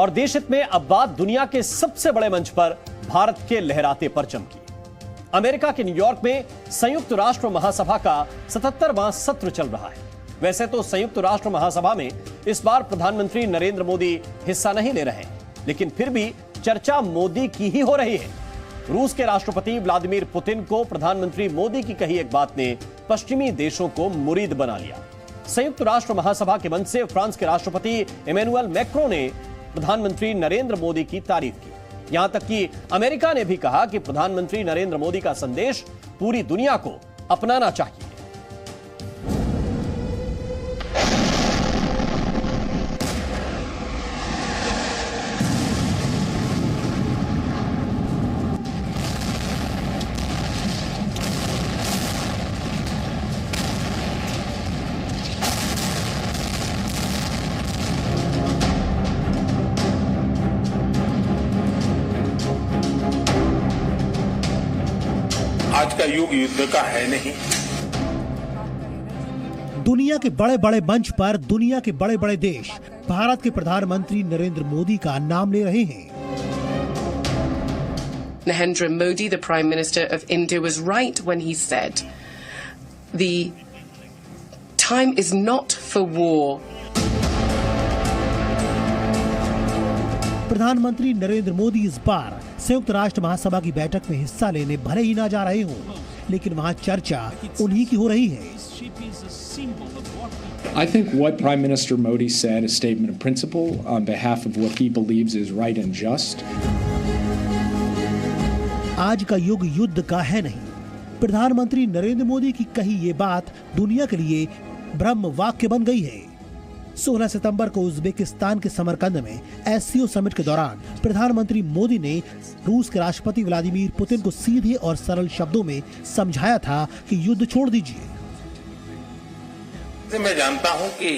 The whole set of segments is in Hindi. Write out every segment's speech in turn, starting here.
और देश हित में अब बात दुनिया के सबसे बड़े मंच पर भारत के लहराते परचम की। अमेरिका के न्यूयॉर्क में संयुक्त राष्ट्र महासभा का 77वां सत्र चल रहा है। वैसे तो संयुक्त राष्ट्र महासभा में इस बार प्रधानमंत्री नरेंद्र मोदी हिस्सा नहीं ले रहे, लेकिन फिर भी चर्चा मोदी की ही हो रही है। रूस के राष्ट्रपति व्लादिमीर पुतिन को प्रधानमंत्री मोदी की कही एक बात ने पश्चिमी देशों को मुरीद बना लिया। संयुक्त राष्ट्र महासभा के मंच से फ्रांस के राष्ट्रपति इमैनुअल मैक्रों ने प्रधानमंत्री नरेंद्र मोदी की तारीफ की। यहां तक कि अमेरिका ने भी कहा कि प्रधानमंत्री नरेंद्र मोदी का संदेश पूरी दुनिया को अपनाना चाहिए। आज का युग युद्ध का है नहीं। दुनिया के बड़े बड़े मंच पर दुनिया के बड़े बड़े देश भारत के प्रधानमंत्री नरेंद्र मोदी का नाम ले रहे हैं। Narendra Modi, the Prime Minister of India, was right when he said, "The time is not for war." प्रधानमंत्री नरेंद्र मोदी इस बार संयुक्त राष्ट्र महासभा की बैठक में हिस्सा लेने भले ही ना जा रहे हों, लेकिन वहां चर्चा उन्हीं की हो रही है। I think what Prime Minister Modi said is a statement of principle on behalf of what he believes is right and just. आज का युग युद्ध का है नहीं। प्रधानमंत्री नरेंद्र मोदी की कही ये बात दुनिया के लिए ब्रह्म वाक्य बन गई है। 16 सितंबर को उज्बेकिस्तान के समरकंद में एससीओ समिट के दौरान प्रधानमंत्री मोदी ने रूस के राष्ट्रपति व्लादिमीर पुतिन को सीधे और सरल शब्दों में समझाया था कि युद्ध छोड़ दीजिए। मैं जानता हूं कि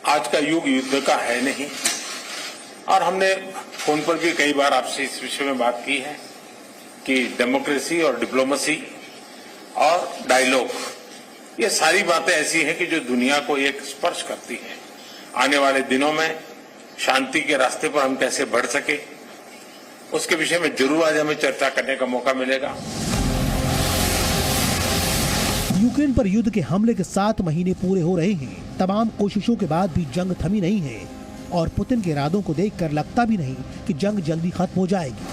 आज का युग युद्ध का है नहीं, और हमने फोन पर भी कई बार आपसे इस विषय में बात की है कि डेमोक्रेसी और डिप्लोमेसी और डायलॉग, ये सारी बातें ऐसी हैं कि जो दुनिया को एक स्पर्श करती है। आने वाले दिनों में शांति के रास्ते पर हम कैसे बढ़ सके, उसके विषय में जरूर आज हमें चर्चा करने का मौका मिलेगा। यूक्रेन पर युद्ध के हमले के 7 महीने पूरे हो रहे हैं। तमाम कोशिशों के बाद भी जंग थमी नहीं है और पुतिन के इरादों को देखकर लगता भी नहीं कि जंग जल्दी खत्म हो जाएगी।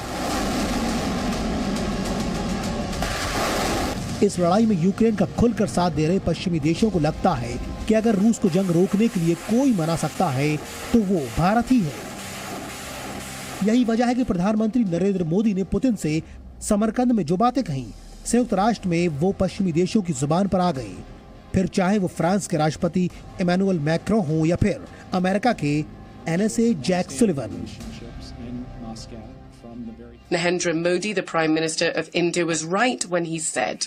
इस लड़ाई में यूक्रेन का खुलकर साथ दे रहे पश्चिमी देशों को लगता है कि अगर रूस को जंग रोकने के लिए कोई मना सकता है तो वो भारत ही है। यही वजह है कि प्रधानमंत्री नरेंद्र मोदी ने पुतिन से समरकंद में जो बातें कही, संयुक्त राष्ट्र में वो पश्चिमी देशों की जुबान पर आ गई। फिर चाहे वो फ्रांस के राष्ट्रपति इमैनुअल मैक्रों हो या फिर अमेरिका के NSA Jack Sullivan. Narendra Modi, the Prime Minister of India, was right when he said,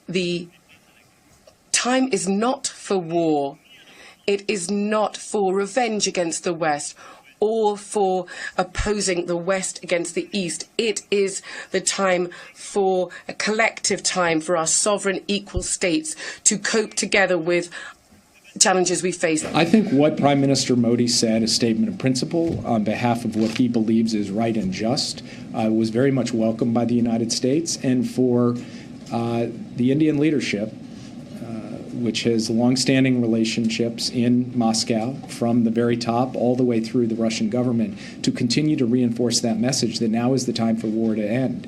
"The time is not for war. It is not for revenge against the West or for opposing the West against the East. It is the time for a collective time for our sovereign equal states to cope together with challenges we face." I think what Prime Minister Modi said, a statement of principle on behalf of what he believes is right and just, was very much welcomed by the United States and for the Indian leadership, which has long-standing relationships in Moscow from the very top all the way through the Russian government, to continue to reinforce that message that now is the time for war to end.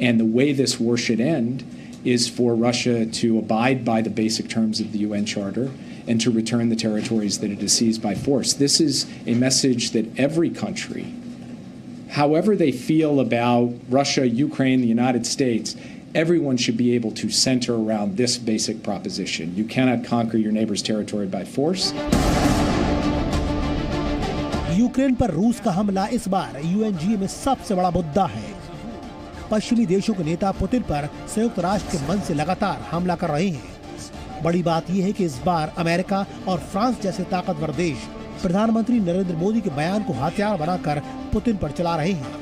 And the way this war should end is for Russia to abide by the basic terms of the UN Charter and to return the territories that it has seized by force. This is a message that every country, however they feel about Russia, Ukraine, the United States, everyone should be able to center around this basic proposition. You cannot conquer your neighbor's territory by force. Ukraine पर रूस का हमला इस बार यूएनजीए में सबसे बड़ा मुद्दा है। पश्चिमी देशों के नेता पुतिन पर संयुक्त राष्ट्र के मंच से लगातार हमला कर रहे हैं। बड़ी बात यह है कि इस बार अमेरिका और फ्रांस जैसे ताकतवर देश प्रधानमंत्री नरेंद्र मोदी के बयान को हथियार बनाकर पुतिन पर चला रहे हैं।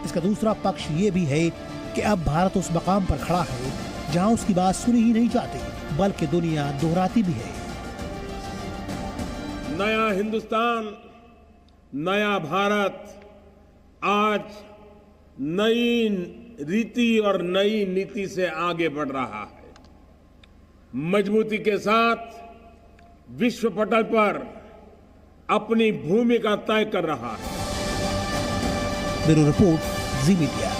इसका दूसरा पक्ष ये भी है कि अब भारत उस मकाम पर खड़ा है जहां उसकी बात सुनी ही नहीं जाती, बल्कि दुनिया दोहराती भी है। नया हिंदुस्तान, नया भारत आज नई रीति और नई नीति से आगे बढ़ रहा है। मजबूती के साथ विश्व पटल पर अपनी भूमिका तय कर रहा है। ब्यूरो रिपोर्ट, जी मीडिया।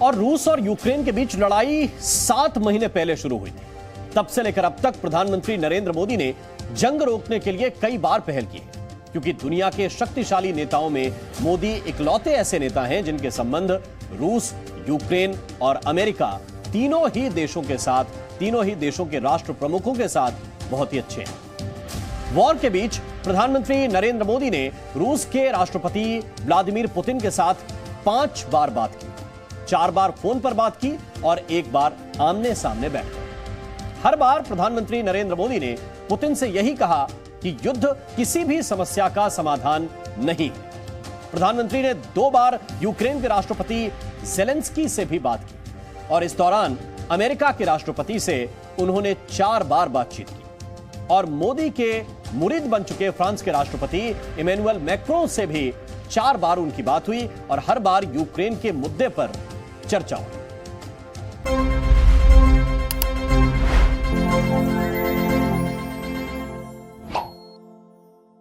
और रूस और यूक्रेन के बीच लड़ाई 7 महीने पहले शुरू हुई थी। तब से लेकर अब तक प्रधानमंत्री नरेंद्र मोदी ने जंग रोकने के लिए कई बार पहल की, क्योंकि दुनिया के शक्तिशाली नेताओं में मोदी इकलौते ऐसे नेता हैं जिनके संबंध रूस, यूक्रेन और अमेरिका तीनों ही देशों के राष्ट्र प्रमुखों के साथ बहुत ही अच्छे हैं। वॉर के बीच प्रधानमंत्री नरेंद्र मोदी ने रूस के राष्ट्रपति व्लादिमीर पुतिन के साथ 5 बार बात की, 4 बार फोन पर बात की और 1 बार आमने सामने बैठकर। हर बार प्रधानमंत्री नरेंद्र मोदी ने पुतिन से यही कहा कि युद्ध किसी भी समस्या का समाधान नहीं। प्रधानमंत्री ने 2 बार यूक्रेन के राष्ट्रपति ज़ेलेंस्की से भी बात की और इस दौरान अमेरिका के राष्ट्रपति से उन्होंने 4 बार बातचीत की और मोदी के मुरीद बन चुके फ्रांस के राष्ट्रपति इमैनुअल मैक्रों से भी 4 बार उनकी बात हुई और हर बार यूक्रेन के मुद्दे पर चर्चा हुई।